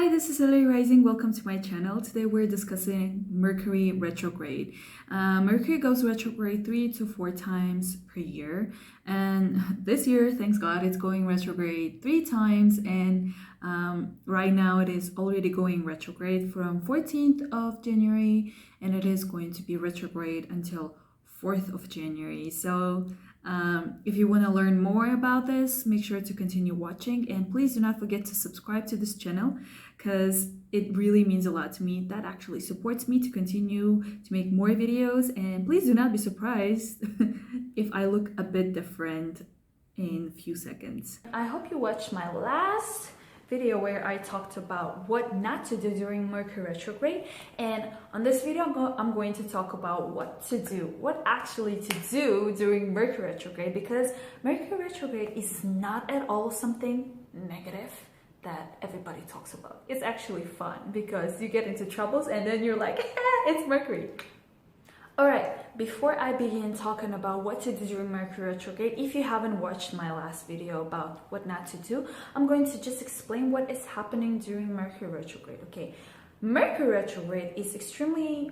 Hi, this is LA Rising. Welcome to my channel. Today we're discussing Mercury retrograde. Mercury goes retrograde 3 to 4 times per year, and this year, thanks God, it's going retrograde 3 times. And right now, it is already going retrograde from 14th of January, and it is going to be retrograde until 4th of January. So if you want to learn more about this, make sure to continue watching, and please do not forget to subscribe to this channel because it really means a lot to me. That actually supports me to continue to make more videos, and please do not be surprised if I look a bit different in a few seconds. I hope you watched my last video where I talked about what not to do during Mercury retrograde, and on this video I'm going to talk about what to do, what actually to do during Mercury retrograde, because Mercury retrograde is not at all something negative that everybody talks about. It's actually fun because you get into troubles and then you're like, it's Mercury. Alright, before I begin talking about what to do during Mercury retrograde, if you haven't watched my last video about what not to do, I'm going to just explain what is happening during Mercury retrograde. Okay, Mercury retrograde is extremely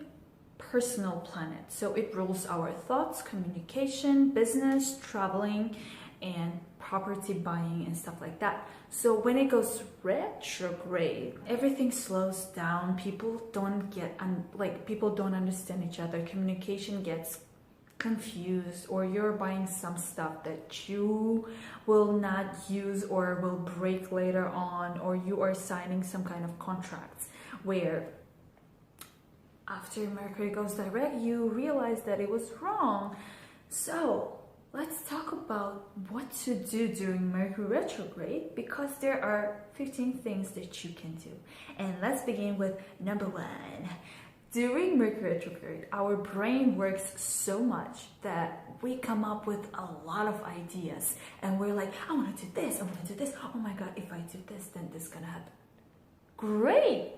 personal planet, so it rules our thoughts, communication, business, traveling, and property buying and stuff like that. So when it goes retrograde, everything slows down. People don't people don't understand each other. Communication gets confused, or you're buying some stuff that you will not use or will break later on, or you are signing some kind of contracts where after Mercury goes direct, you realize that it was wrong. So let's talk about what to do during Mercury retrograde, because there are 15 things that you can do. And let's begin with number 1. During Mercury retrograde, our brain works so much that we come up with a lot of ideas. And we're like, I want to do this, I want to do this. Oh my God, if I do this, then this is gonna happen. Great!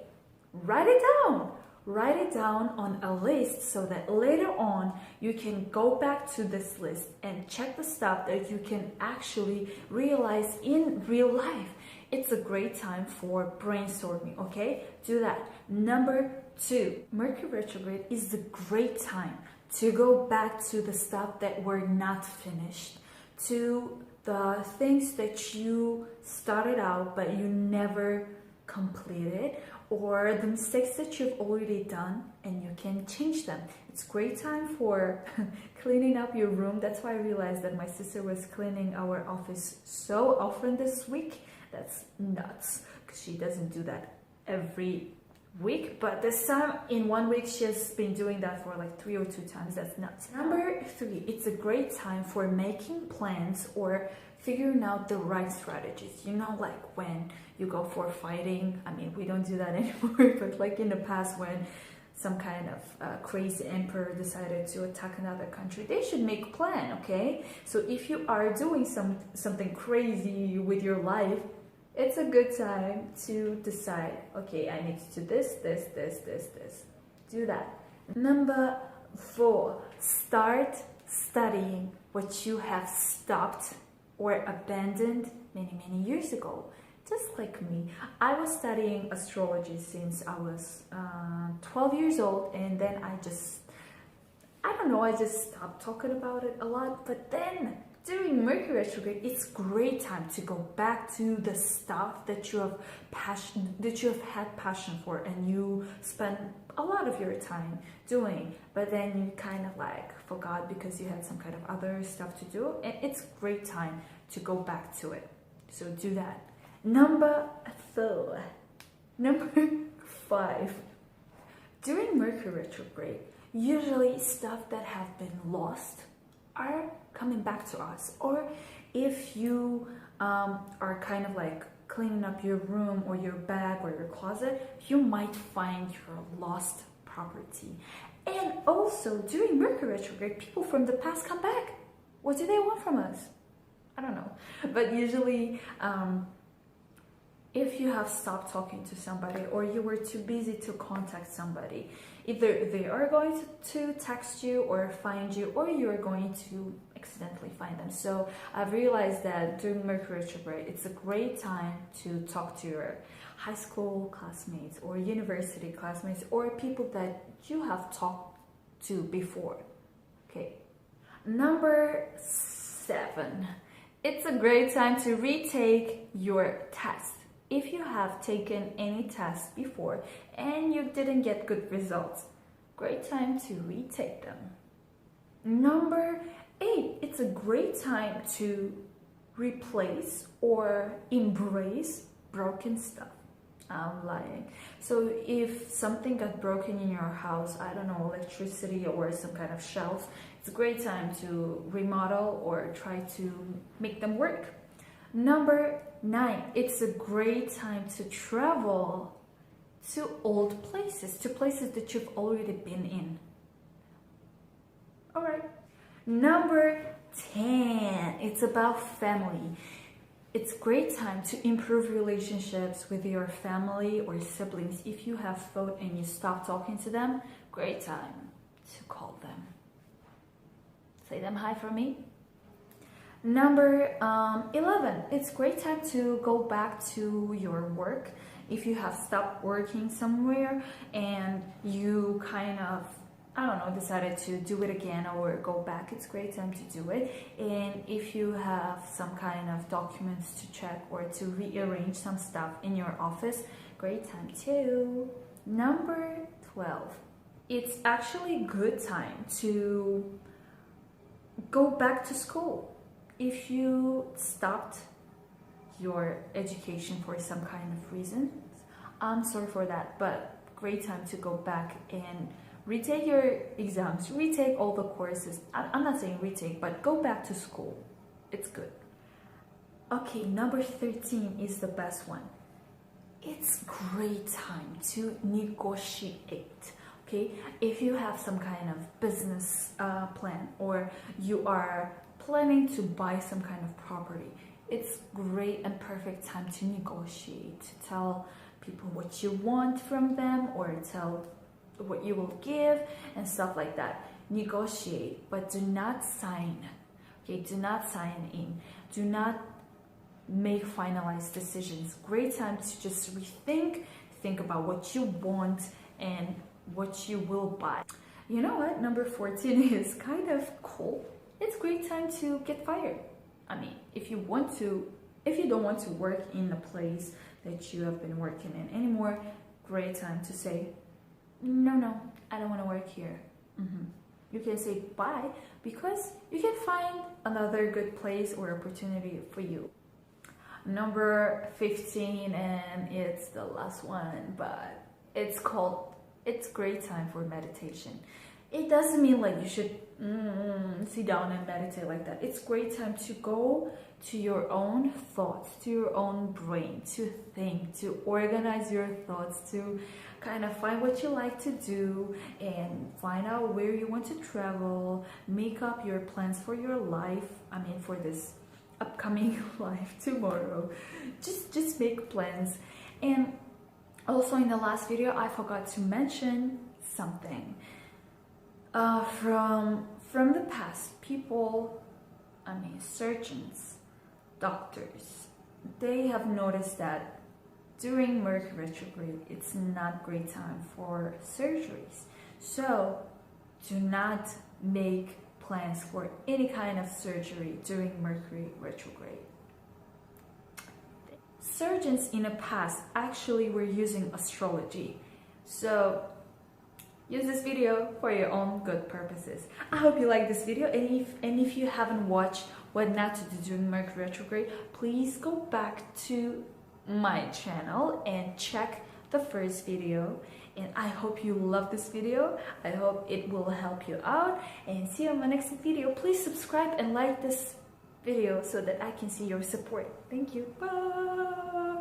Write it down. Write it down on a list so that later on you can go back to this list and check the stuff that you can actually realize in real life. It's a great time for brainstorming, okay? Do that. Number 2, Mercury retrograde is the great time to go back to the stuff that were not finished, to the things that you started out but you never completed, or the mistakes that you've already done and you can change them. It's a great time for cleaning up your room. That's why I realized that my sister was cleaning our office so often this week. That's nuts, because she doesn't do that every week, but this time in 1 week she has been doing that for like 3 or 2 times. That's nuts. Number 3, it's a great time for making plans or figuring out the right strategies. You know, like when you go for fighting, I mean, we don't do that anymore, but like in the past when some kind of crazy emperor decided to attack another country, they should make a plan, okay? So if you are doing something crazy with your life, it's a good time to decide, okay, I need to do this. Do that. Number 4, start studying what you have stopped or abandoned many years ago. Just like me, I was studying astrology since I was 12 years old, and then I just stopped talking about it a lot. But then during Mercury retrograde, it's a great time to go back to the stuff that you have had passion for and you spent a lot of your time doing, but then you kind of like forgot because you had some kind of other stuff to do, and it's a great time to go back to it. So do that. Number 5, during Mercury retrograde, usually stuff that have been lost are coming back to us. Or if you are kind of like cleaning up your room or your bag or your closet, you might find your lost property. And also during Mercury retrograde, people from the past come back. What do they want from us? I don't know. But usually if you have stopped talking to somebody, or you were too busy to contact somebody, either they are going to text you or find you, or you are going to accidentally find them. So I've realized that during Mercury retrograde, it's a great time to talk to your high school classmates or university classmates or people that you have talked to before. Okay. Number 7. It's a great time to retake your test. If you have taken any test before and you didn't get good results, great time to retake them. Number 8, it's a great time to replace or embrace broken stuff. I'm lying. So if something got broken in your house, I don't know, electricity or some kind of shelves, it's a great time to remodel or try to make them work. Number 9, it's a great time to travel to old places, to places that you've already been in. All right. Number 10, it's about family. It's a great time to improve relationships with your family or siblings. If you have fought and you stop talking to them, great time to call them. Say them hi for me. Number 11, it's a great time to go back to your work. If you have stopped working somewhere and you kind of, I don't know, decided to do it again or go back, it's a great time to do it. And if you have some kind of documents to check or to rearrange some stuff in your office, great time too. Number 12, it's actually a good time to go back to school. If you stopped your education for some kind of reason, I'm sorry for that, but great time to go back and retake your exams, retake all the courses. I'm not saying retake, but go back to school. It's good. Okay, number 13 is the best one. It's great time to negotiate. Okay, if you have some kind of business plan or you are planning to buy some kind of property, it's great and perfect time to negotiate, to tell people what you want from them or tell what you will give and stuff like that. Negotiate, but do not sign. Okay, do not sign in. Do not make finalized decisions. Great time to just rethink, think about what you want and what you will buy. You know what? Number 14 is kind of cool. It's a great time to get fired. I mean, if you don't want to work in the place that you have been working in anymore, great time to say, no, I don't want to work here. You can say bye because you can find another good place or opportunity for you. Number 15, and it's the last one, but it's great time for meditation. It doesn't mean like you should sit down and meditate like that. It's great time to go to your own thoughts, to your own brain, to think, to organize your thoughts, to kind of find what you like to do and find out where you want to travel, make up your plans for your life. I mean, for this upcoming life tomorrow. Just make plans. And also in the last video, I forgot to mention something. From the past, people, surgeons, doctors, they have noticed that during Mercury Retrograde, it's not great time for surgeries. So do not make plans for any kind of surgery during Mercury Retrograde. Surgeons in the past actually were using astrology. So use this video for your own good purposes. I hope you like this video, and if you haven't watched what not to do during Mercury Retrograde, please go back to my channel and check the first video. And I hope you love this video. I hope it will help you out, and see you in my next video. Please subscribe and like this video so that I can see your support. Thank you. Bye.